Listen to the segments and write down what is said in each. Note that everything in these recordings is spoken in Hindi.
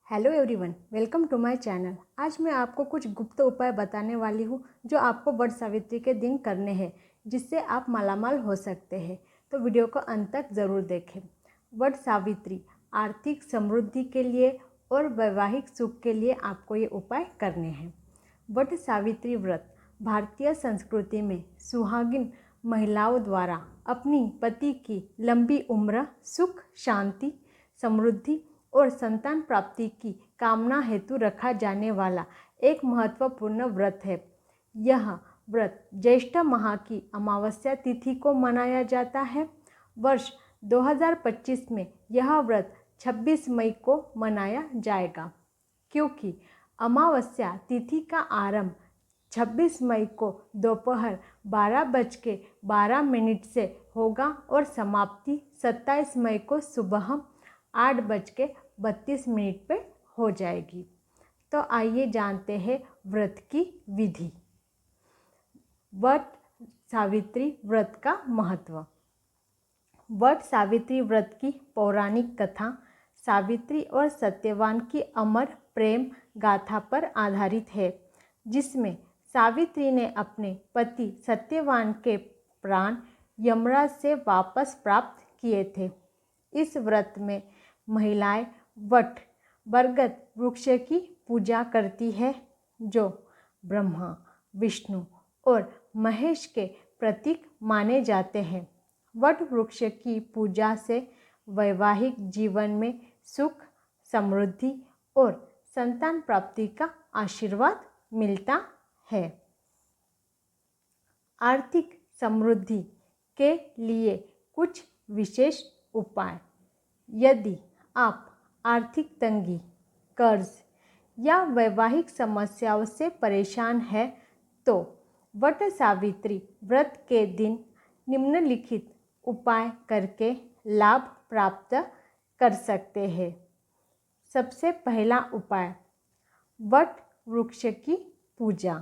Hello everyone, welcome to my channel. आज मैं आपको कुछ गुप्त उपाय बताने वाली हूँ जो आपको वट सावित्री के दिन करने हैं, जिससे आप मालामाल हो सकते हैं। तो वीडियो को अंत तक ज़रूर देखें। वट सावित्री आर्थिक समृद्धि के लिए और वैवाहिक सुख के लिए आपको ये उपाय करने हैं। वट सावित्री व्रत भारतीय संस्कृति में सुहागिन महिलाओं द्वारा अपनी पति की लंबी उम्र, सुख, शांति, समृद्धि और संतान प्राप्ति की कामना हेतु रखा जाने वाला एक महत्वपूर्ण व्रत है। यह व्रत ज्येष्ठ माह की अमावस्या तिथि को मनाया जाता है। वर्ष 2025 में यह व्रत 26 मई को मनाया जाएगा, क्योंकि अमावस्या तिथि का आरंभ 26 मई को दोपहर 12:12 से होगा और समाप्ति 27 मई को सुबह 8:32 पे हो जाएगी। तो आइए जानते हैं व्रत की विधि। वट सावित्री व्रत का महत्व। वट सावित्री व्रत की पौराणिक कथा सावित्री और सत्यवान की अमर प्रेम गाथा पर आधारित है, जिसमें सावित्री ने अपने पति सत्यवान के प्राण यमराज से वापस प्राप्त किए थे। इस व्रत में महिलाएं वट बरगद वृक्ष की पूजा करती है, जो ब्रह्मा, विष्णु और महेश के प्रतीक माने जाते हैं। वट वृक्ष की पूजा से वैवाहिक जीवन में सुख, समृद्धि और संतान प्राप्ति का आशीर्वाद मिलता है। आर्थिक समृद्धि के लिए कुछ विशेष उपाय। यदि आप आर्थिक तंगी, कर्ज या वैवाहिक समस्याओं से परेशान हैं, तो वट सावित्री व्रत के दिन निम्नलिखित उपाय करके लाभ प्राप्त कर सकते हैं। सबसे पहला उपाय, वट वृक्ष की पूजा।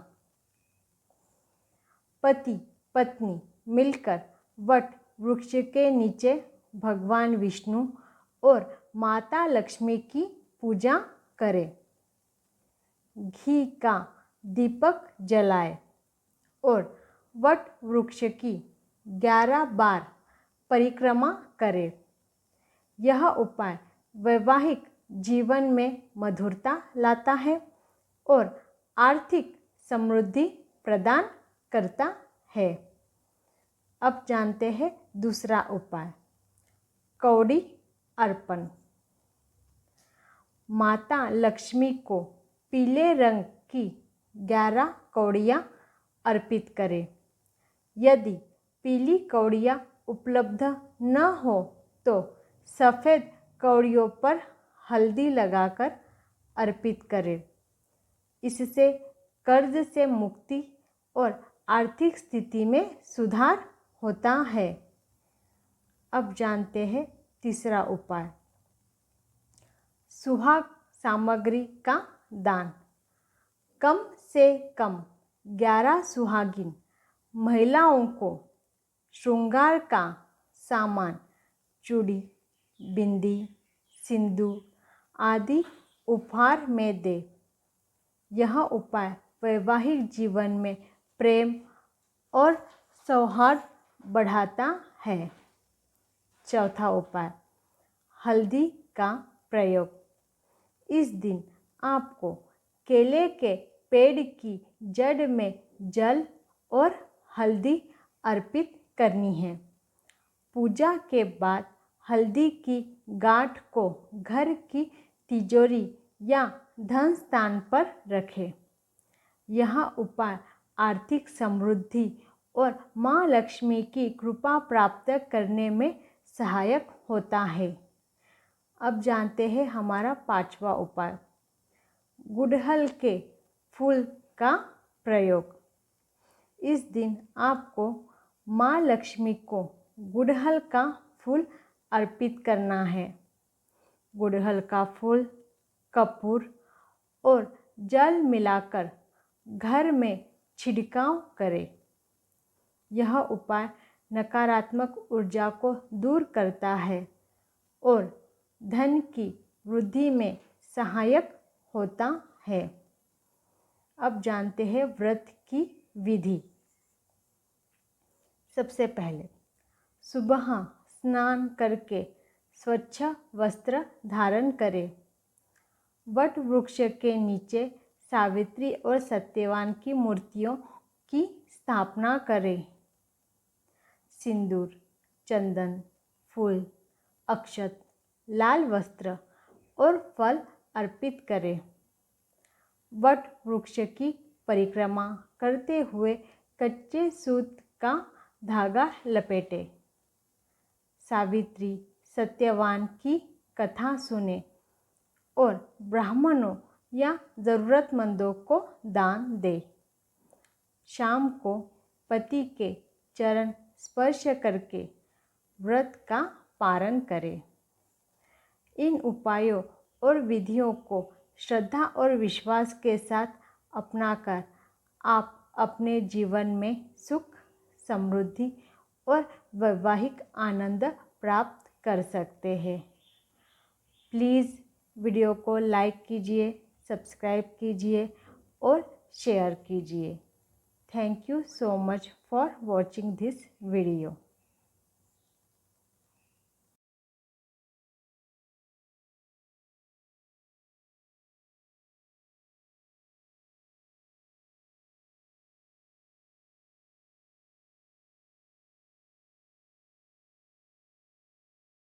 पति पत्नी मिलकर वट वृक्ष के नीचे भगवान विष्णु और माता लक्ष्मी की पूजा करें। घी का दीपक जलाए और वट वृक्ष की 11 बार परिक्रमा करें। यह उपाय वैवाहिक जीवन में मधुरता लाता है और आर्थिक समृद्धि प्रदान करता है। अब जानते हैं दूसरा उपाय, कौड़ी अर्पण। माता लक्ष्मी को पीले रंग की 11 कौड़ियाँ अर्पित करें। यदि पीली कौड़ियाँ उपलब्ध न हो तो सफ़ेद कौड़ियों पर हल्दी लगाकर अर्पित करें। इससे कर्ज से मुक्ति और आर्थिक स्थिति में सुधार होता है। अब जानते हैं तीसरा उपाय, सुहाग सामग्री का दान। कम से कम 11 सुहागिन महिलाओं को श्रृंगार का सामान, चूड़ी, बिंदी, सिंदूर आदि उपहार में दे। यह उपाय वैवाहिक जीवन में प्रेम और सौहार्द बढ़ाता है। चौथा उपाय, हल्दी का प्रयोग। इस दिन आपको केले के पेड़ की जड़ में जल और हल्दी अर्पित करनी है। पूजा के बाद हल्दी की गांठ को घर की तिजोरी या धन स्थान पर रखें। यह उपाय आर्थिक समृद्धि और माँ लक्ष्मी की कृपा प्राप्त करने में सहायक होता है। अब जानते हैं हमारा पांचवा उपाय, गुड़हल के फूल का प्रयोग। इस दिन आपको माँ लक्ष्मी को गुड़हल का फूल अर्पित करना है। गुड़हल का फूल, कपूर और जल मिलाकर घर में छिड़काव करें। यह उपाय नकारात्मक ऊर्जा को दूर करता है और धन की वृद्धि में सहायक होता है। अब जानते हैं व्रत की विधि। सबसे पहले सुबह स्नान करके स्वच्छ वस्त्र धारण करें। वट वृक्ष के नीचे सावित्री और सत्यवान की मूर्तियों की स्थापना करें। सिंदूर, चंदन, फूल, अक्षत, लाल वस्त्र और फल अर्पित करें। वट वृक्ष की परिक्रमा करते हुए कच्चे सूत का धागा लपेटें। सावित्री सत्यवान की कथा सुने और ब्राह्मणों या ज़रूरतमंदों को दान दे। शाम को पति के चरण स्पर्श करके व्रत का पारण करें। इन उपायों और विधियों को श्रद्धा और विश्वास के साथ अपनाकर आप अपने जीवन में सुख, समृद्धि और वैवाहिक आनंद प्राप्त कर सकते हैं। प्लीज़ वीडियो को लाइक कीजिए, सब्सक्राइब कीजिए और शेयर कीजिए। Thank you so much for watching this video.